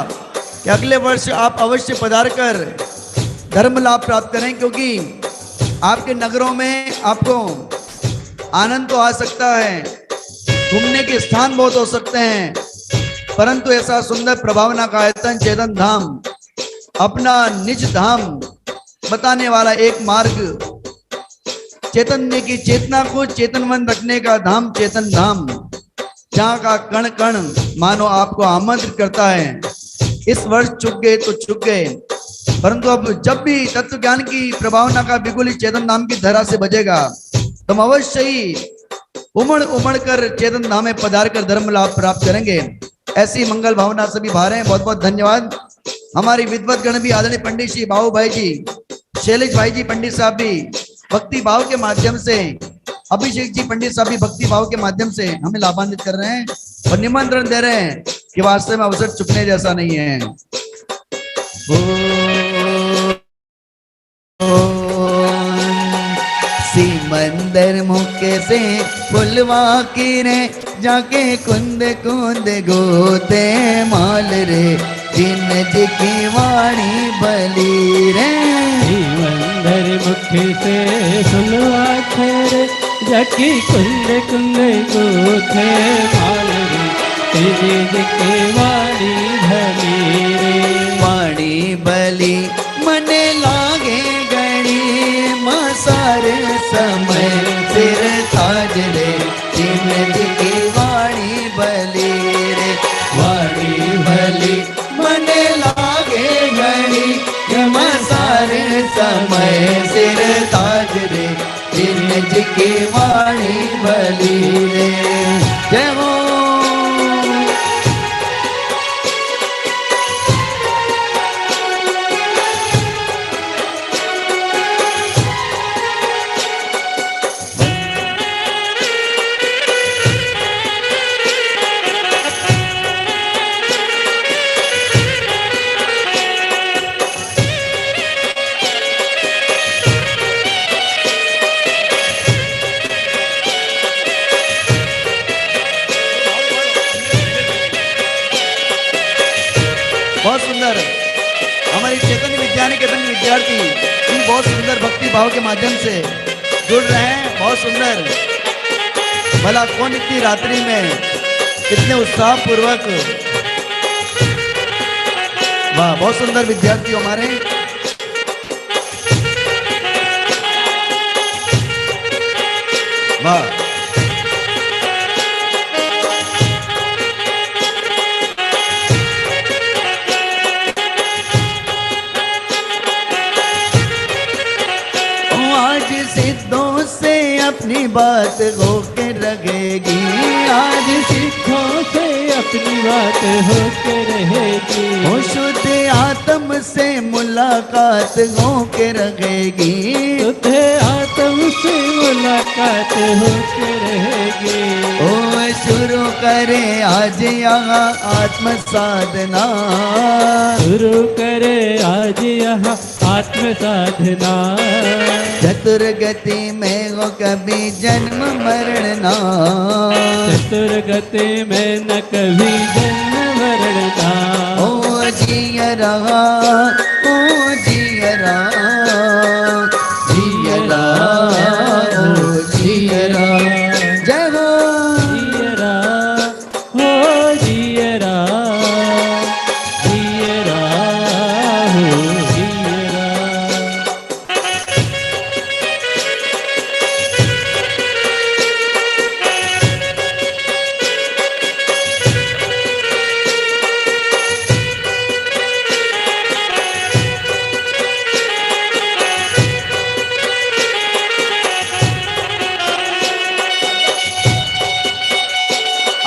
कि अगले वर्ष आप अवश्य पधार कर धर्म लाभ प्राप्त करें, क्योंकि आपके नगरों में आपको आनंद तो आ सकता है, घूमने के स्थान बहुत हो सकते हैं, परंतु ऐसा सुंदर प्रभावना का आयतन चेतन धाम अपना निज धाम बताने वाला एक मार्ग, चैतन्य की चेतना को चेतनवन रखने का धाम चेतन धाम, जहाँ का कण कण मानो आपको आमंत्रित करता है। इस वर्ष चुक गए तो चुक गए, परंतु अब जब भी तत्व ज्ञान की प्रभावना का बिगुल चेतन धाम की धरा से बजेगा, तुम अवश्य ही उमड़ उमड़ कर चेतन धाम में पधार कर धर्म लाभ प्राप्त करेंगे। ऐसी मंगल भावना सभी भा रहे हैं। बहुत बहुत धन्यवाद। हमारी विद्वत गण भी आदरणीय पंडित श्री बाबू भाई जी, शैलेश भाई जी पंडित साहब भी भक्ति भाव के माध्यम से, अभिषेक जी पंडित साहब भी भक्ति भाव के माध्यम से हमें लाभान्वित कर रहे हैं और निमंत्रण दे रहे हैं कि वास्तव में अवसर चुकने जैसा नहीं है। सिमंदर मुके से फुलवा की रे जाके कुंद कुंद गोते माल रे जिन जी की वाणी बली रे। सिमंदर मुखे से फुलवा खेरे जाके कुंद कुंद गोते माल रे जिन जी की वाणी भली रे। वाणी बली मने लागे गणी मसार समय सिर ताज रे जिन की वाणी बली रे। वाणी बली मने लागे गणी मसार समय सिर ताज रे जिन की वाणी बली रे। जय हो। ये बहुत सुंदर भक्ति भाव के माध्यम से जुड़ रहे हैं, बहुत सुंदर। भला कौन इतनी रात्रि में कितने उत्साह पूर्वक, वाह, बहुत सुंदर विद्यार्थी हमारे। वाह, आज सिद्धों से अपनी बात होके लगेगी, आज सिद्धों से अपनी बात होके रहेगी, वो शुद्ध आत्म से मुलाकात होके रहेगी, शुद्ध आत्म से मुलाकात होके रहेगी। ओ शुरू करे आज यहाँ आत्म साधना, शुरू करे आज यहाँ आत्म साधना, चतुर्गति में हो कभी जन्म मरण ना, चतुर्गति में न कभी जन्म मरण ना। ओ जिय रहा, ओ जिय रहा, जिय रहा, ओ जिय रहा, जय हो। जियरा हो जियरा, जियरा हो जियरा।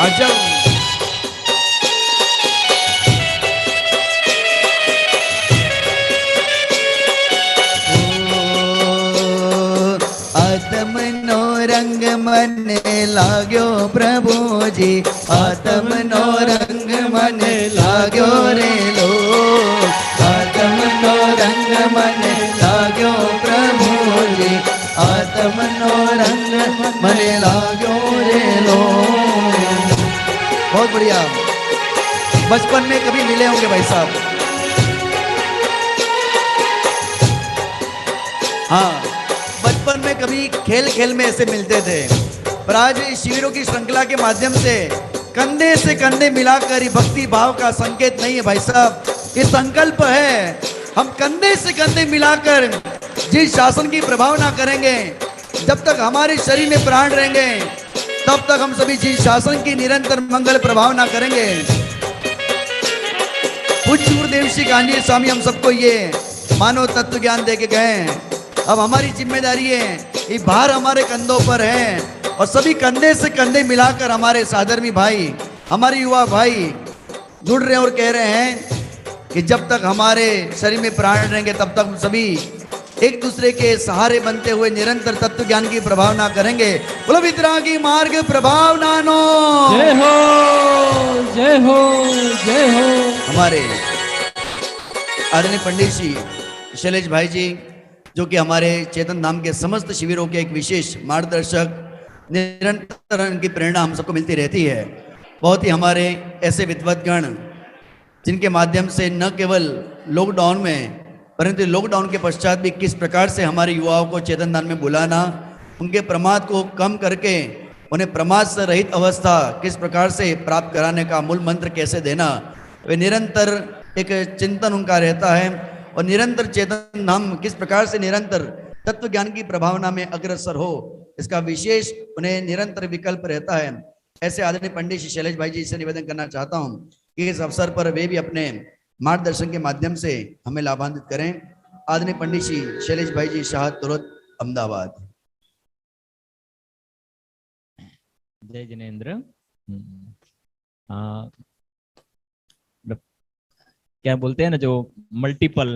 अजब आत्म नो रंग मन लाग्यो प्रभु जी, आत्म नो रंग मन लाग्यो रे लो, आत्म नो रंग मन लाग्यो प्रभु जी, आत्म नो रंग मन लाग्यो रे लो। बहुत बढ़िया, बचपन में कभी मिले होंगे भाई साहब। हाँ, बचपन में कभी खेल खेल में ऐसे मिलते थे, पर आज इस शिविरों की श्रृंखला के माध्यम से कंधे मिलाकर, ये भक्ति भाव का संकेत नहीं है भाई साहब, ये संकल्प है। हम कंधे से कंधे मिलाकर जिस शासन की प्रभावना करेंगे, जब तक हमारे शरीर में प्राण रहेंगे तब तक हम सभी जिस शासन की निरंतर मंगल प्रभावना करेंगे। पूज्य गुरुदेव श्री गांधी स्वामी हम सबको ये मानव तत्व ज्ञान दे के गए हैं। अब हमारी जिम्मेदारी है, ये भार हमारे कंधों पर है, और सभी कंधे से कंधे मिलाकर हमारे साधर्मी भाई, हमारे युवा भाई जुड़ रहे हैं और कह रहे हैं कि जब तक हमारे शरीर में प्राण रहेंगे तब तक हम सभी एक दूसरे के सहारे बनते हुए निरंतर तत्व ज्ञान की प्रभावना करेंगे। बोलो वितरागी मार्ग प्रभावना नो जय हो, जय हो, जय हो। हमारे आदरणीय पंडित जी शैलेश भाई जी, जो कि हमारे चेतन धाम के समस्त शिविरों के एक विशेष मार्गदर्शक, निरंतर उनकी प्रेरणा हम सबको मिलती रहती है। बहुत ही हमारे ऐसे विद्वतगण जिनके माध्यम से न केवल लॉकडाउन में, परंतु लॉकडाउन के पश्चात भी किस प्रकार से हमारे युवाओं को चेतन दान में बुलाना, उनके प्रमाद को कम करके उन्हें प्रमाद से रहित अवस्था किस प्रकार से प्राप्त कराने का मूल मंत्र कैसे देना, वे निरंतर एक चिंतन उनका रहता है। और निरंतर चेतन धाम किस प्रकार से निरंतर तत्व ज्ञान की प्रभावना में अग्रसर हो, इसका विशेष उन्हें निरंतर विकल्प रहता है। ऐसे आदरणीय पंडित श्री शैलेश भाई जी से निवेदन करना चाहता हूँ कि इस अवसर पर वे भी अपने मार्गदर्शन के माध्यम से हमें लाभान्वित करें। आदरणीय पंडित श्री शैलेश भाई जी, शाह तुरत, अहमदाबाद। जय जिनेन्द्र। क्या बोलते हैं ना, जो मल्टीपल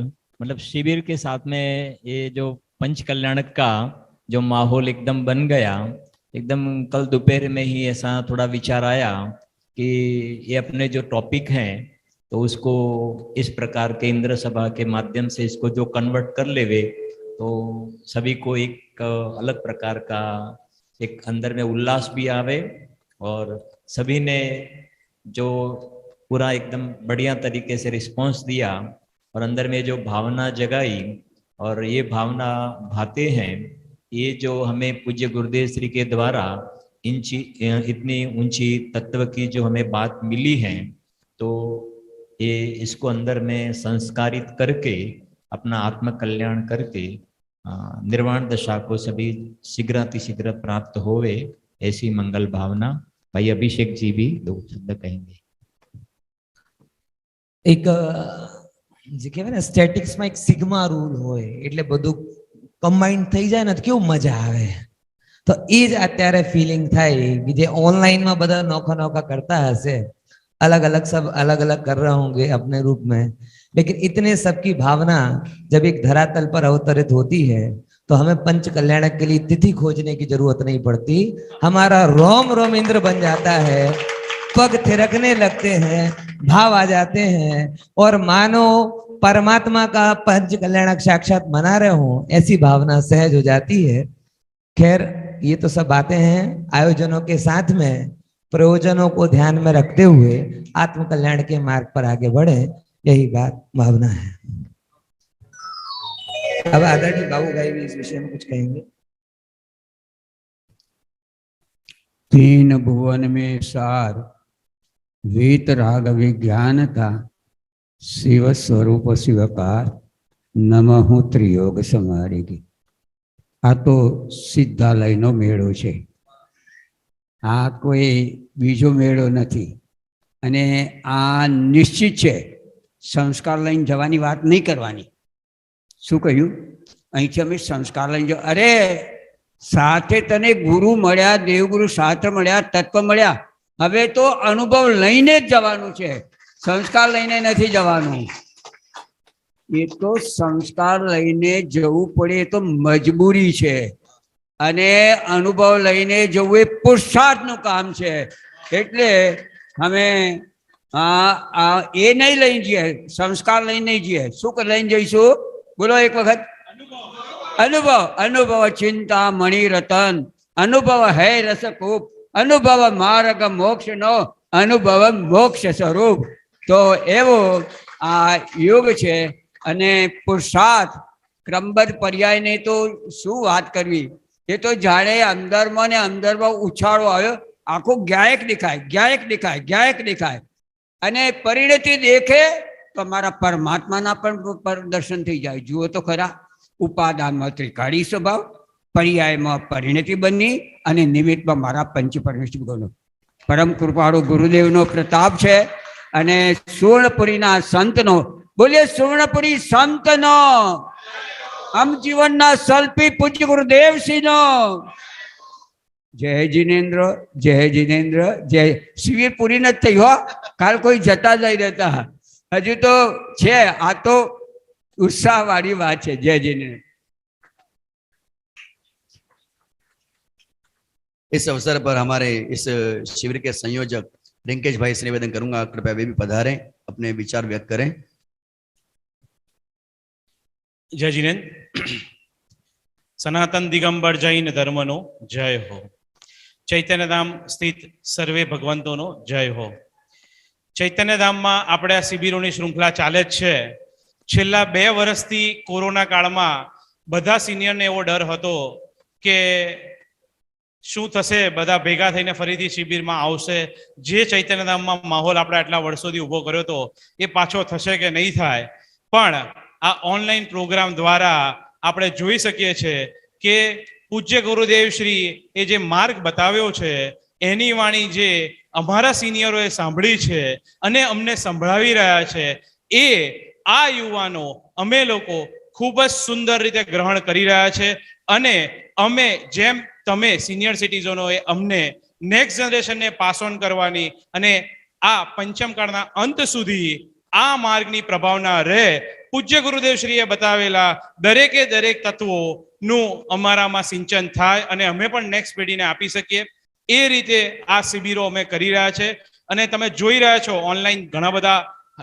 मतलब शिविर के साथ में ये जो पंच कल्याणक का जो माहौल एकदम बन गया, एकदम कल दोपहर में ही ऐसा थोड़ा विचार आया कि ये अपने जो टॉपिक हैं तो उसको इस प्रकार के इंद्र सभा के माध्यम से इसको जो कन्वर्ट कर लेवे तो सभी को एक अलग प्रकार का एक अंदर में उल्लास भी आवे, और सभी ने जो पूरा एकदम बढ़िया तरीके से रिस्पॉन्स दिया और अंदर में जो भावना जगाई और ये भावना भाते हैं, ये जो हमें पूज्य गुरुदेव श्री के द्वारा इतनी ऊंची तत्व की जो हमें बात मिली है, तो ये इसको अंदर में संस्कारित करके अपना आत्म कल्याण करके निर्वाण दशा को सभी शीघ्रातिशीघ्र प्राप्त होवे, ऐसी मंगल भावना। भाई अभिषेक जी भी 2 शब्द कहेंगे। एक જે કહેવાય ને સ્ટેટિક્સમાં એક સિગ્મા રૂલ હોય, એટલે બધું કમ્બાઈન્ડ થઈ જાય ને તો કેવું મજા આવે। તો એ જ અત્યારે ફિલિંગ થાય કે જે ઓનલાઈનમાં બધા નોખા नौखा करता हसे, अलग अलग सब अलग अलग कर रहे होंगे अपने रूप में, लेकिन इतने सबकी भावना जब एक धरातल पर अवतरित होती है तो हमें पंच कल्याणक के लिए तिथि खोजने की जरूरत नहीं पड़ती। हमारा रोम रोम इंद्र बन जाता है, पग थिरकने लगते हैं, भाव आ जाते हैं और मानो परमात्मा का पंच कल्याणक साक्षात मना रहे हो, ऐसी भावना सहज हो जाती है। खैर, ये तो सब बातें हैं। आयोजनों के साथ में प्रयोजनों को ध्यान में रखते हुए आत्म कल्याण के मार्ग पर आगे बढ़े, यही बात भावना है। अब आदरणीय बाबू भाई भी इस विषय में कुछ कहेंगे। 3 भुवन में सार वीत राग विज्ञान था, शिव स्वरूप शिवकार नमहु त्रियोग समारेगी। आ तो सिद्धालयनो मेळो छे, आ कोई बीजो मेळो नथी। अने आ निश्चित छे, संस्कार लईने जवानी वात नहीं करवानी। शुं कह्युं? અહીંથી અમે સંસ્કાર લઈને જો, અરે સાથે તને ગુરુ મળ્યા, દેવગુરુ શાસ્ત્ર મળ્યા, તત્વ મળ્યા, હવે તો અનુભવ લઈને જ જવાનું છે, સંસ્કાર લઈને નથી જવાનું। એ તો સંસ્કાર લઈને જવું પડે, એ તો મજબૂરી છે, અને અનુભવ લઈને જવું એ પુરુષાર્થનું કામ છે। એટલે અમે એ નહીં લઈને જઈએ, સંસ્કાર લઈને નહીં જઈએ। શું લઈને જઈશું? બોલો એક વખત। अनुभव, अनुभव चिंता मणि रतन, अनुभव है रसकूप, अनुभव मार्ग मोक्ष नो, अनुभव मोक्ष स्वरूप। तो एवो आ युग छे। अने पुरुषार्थ क्रमबद्ध पर्याय ने तो शू बात करवी, ये तो जाने अंदर में उछाड़ो आयो, आखो गायक दिखाय, गायक दिखाय, गायक दिखाय, अने परिणति देखे तो मारा परमात्मा ना पण दर्शन थी जाए। जुओ तो खरा, उपादान में त्रिकाળી स्वभाव, पर्याय में परिणति बनी, अने निमित्त में मारा पंच परमेश्वर गुणो। परम कृपाळु गुरुदेव नो प्रताप छे। अने सुवर्णपुरी ना संत नो, बोलिए सुवर्णपुरी संत नो, हम जीवन ना सल्पी पूज्य गुरुदेव श्री नो। जय जिनेन्द्र, जय जिनेन्द्र, जय। शिविर पूरी न थई हो, काल कोई जता नहीं रहता, हजू तो छे। आ तो उत्साह वाली बात है। जय जिनेन्द्र। इस अवसर पर हमारे इस शिविर के संयोजक रिंकेश भाई से निवेदन करूंगा, कृपया वे भी पधारें, अपने विचार व्यक्त करें। जय जिनेन्द्र। सनातन दिगंबर जैन धर्मनो जय हो। चैतन्य धाम स्थित सर्वे भगवंतोनो जय हो। चैतन्य धाम में आपणे आ शिबिरोनी श्रृंखला चाले छे। छेल्ला 2 वर्षथी कोरोना काळमां बधा सीनियरने एवो डर हतो के शुं थशे, बधा भेगा थईने फरीथी शिबिरमां आवशे, जे चैतन्य धाममां माहोल आपणे आटला वर्षोथी उभो कर्यो तो ए पाछो थशे के नहीं थाय। पण आ ऑनलाइन प्रोग्राम द्वारा आपणे जोई शकीए छे के पूज्य गुरुदेव श्री ए जे मार्ग बताव्यो छे, एनी वाणी जे अमारा सीनियरोए सांभळी छे अने अमने संभळावी रह्या छे, ए आ युवानो अमे लोको खूब ज सुंदर रीते ग्रहण करी रह्या छे। अने अमे जेम तमे सीनियर सिटीजनोए अमने नेक्स्ट जनरेशन ने पास ऑन करवानी अने आ पंचम काळना अंत सुधी आ मार्गनी प्रभावना रहे। पूज्य गुरुदेव श्रीए बतावेला दरेके दरेक तत्वोनुं अमारामां सिंचन थाय अने अमे पण नेक्स्ट पेढीने आपी शकीए, ए रीते आ शिबिरो अमे करी रह्या छे। अने तमे जोई रह्या छो ऑनलाइन घणा बधा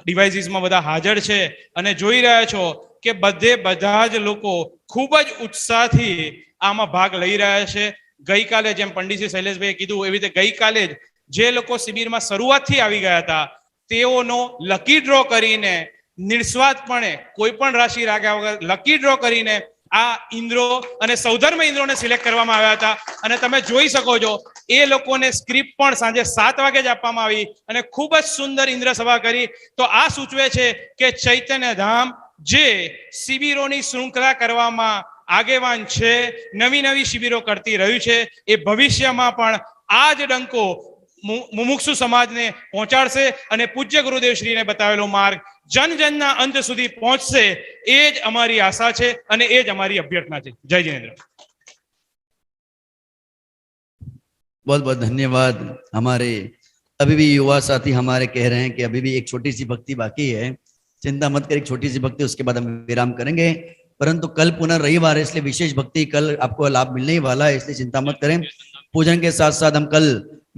डिवाइसीस में बधा हाजर छे अने जोई रह्या छो के बधे बधा ज लोको खूब ज उत्साहथी आमां भाग लई रह्या छे। गई काले जेम पंडितजी शैलेषभाईए कीधुं एवी रीते गई काले जे लोको शिबिरमां शरूआतथी आवी गया हता तेओनो लकी ड्रो करीने નિસ્વાર્થપણે કોઈ પણ રાશિ રાખ્યા વગર લકી ડ્રો કરીને આ ઇન્દ્રો અને સૌધર્મ ઇન્દ્રોને સિલેક્ટ કરવામાં આવ્યા હતા. અને તમે જોઈ શકો છો એ લોકોને સ્ક્રિપ્ટ પણ સાંજે 7 વાગે જ આપવામાં આવી અને ખૂબ જ સુંદર ઇન્દ્ર સભા કરી. તો આ સૂચવે છે કે ચૈતન્ય ધામ જે શિબિરોની શૃંખલા કરવામાં આગેવાન છે, નવી નવી શિબિરો કરતી રહ્યું છે, એ ભવિષ્યમાં પણ આ જ ડંકો મુમુક્ષુ સમાજને પહોંચાડશે અને પૂજ્ય ગુરુદેવ શ્રીને બતાવેલો માર્ગ જન જનના અંત સુધી પહોંચશે. એ જ અમારી આશા છે અને એ જ અમારી અભ્યર્થના છે. જય जिनेन्द्र. बहुत बहुत धन्यवाद. हमारे अभी भी युवा साथी हमारे कह रहे हैं कि अभी भी एक छोटी सी भक्ति बाकी है. चिंता मत कर, एक छोटी सी भक्ति, उसके बाद हम विराम करेंगे. परंतु कल पुनः रविवार है, इसलिए विशेष भक्ति कल आपको लाभ मिलने ही वाला है, इसलिए चिंता मत करें. पूजन के साथ साथ हम कल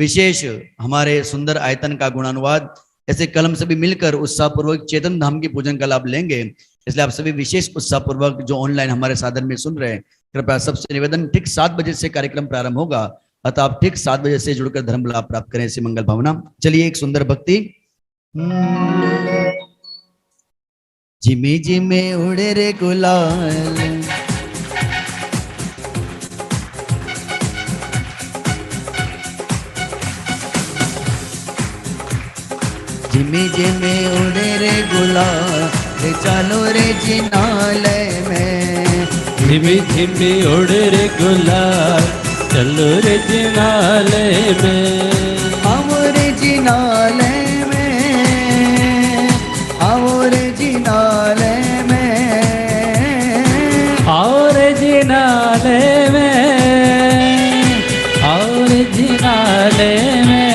विशेष हमारे सुंदर आयतन का गुणानुवाद ऐसे कलम से भी मिलकर उत्साहपूर्वक चेतन धाम की पूजन का लाभ लेंगे. इसलिए आप सभी विशेष उत्साहपूर्वक जो ऑनलाइन हमारे साधन में सुन रहे हैं, कृपया सबसे निवेदन, ठीक 7 बजे से कार्यक्रम प्रारंभ होगा, अतः आप ठीक 7 बजे से जुड़कर धर्म लाभ प्राप्त करें. ऐसी मंगल भावना. चलिए एक सुंदर भक्ति. जिमे जिमे उड़े रे गुलाल, जिमे जिमे उड़े रे गुलाल, चलो रे जिनालय में. झिमी झिमी उड़ रे गुलाल, चलो रे जिनालय में. आओ रे जिनालय में, आओ रे जिनालय में, आओ रे जिनालय में, आओ रे जिनालय में.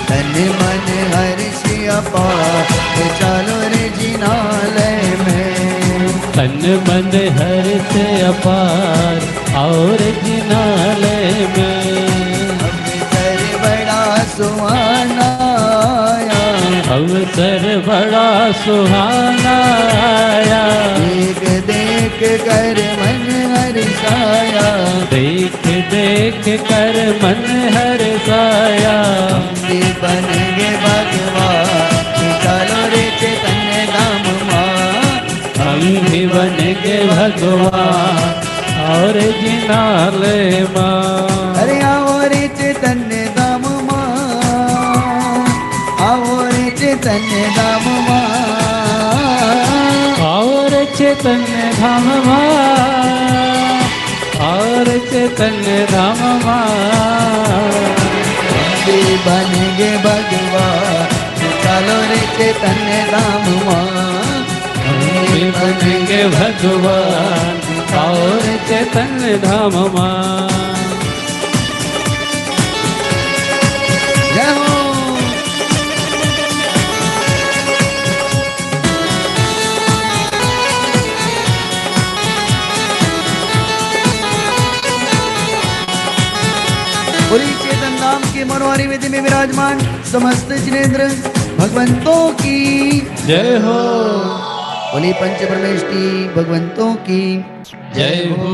तन मन हर्ष अपार, चलो रे जिनालय में. तन मन हर्ष अपार, और जिनालय में. अवसर बड़ा सुहाना आया, अवसर बड़ा सुहाना आया. देख देख कर मन हर्षाया, देख देख कर मन हर्षाया. बनेंगे भगवान, चलो रे चैतन्य धाम माँ. हम भी बनेंगे भगवान, और जिनालय माँ. अरे आओ रे चैतन्य धाम माँ, आओ रे चैतन्य धाम माँ, और चैतन्य धाम माँ, और चैतन्य धाम माँ. बनेंगे भगवान, चलो रे चैतन्य धाम माँ. बनेंगे भगवान, और चैतन्य धाम माँ. जय हो. पूरी चेतन धाम की मनोहरी वेदी में विराजमान समस्त जिनेन्द्र भगवंतों की जय हो. बोली पंच परमेष्टि भगवंतों की जय हो.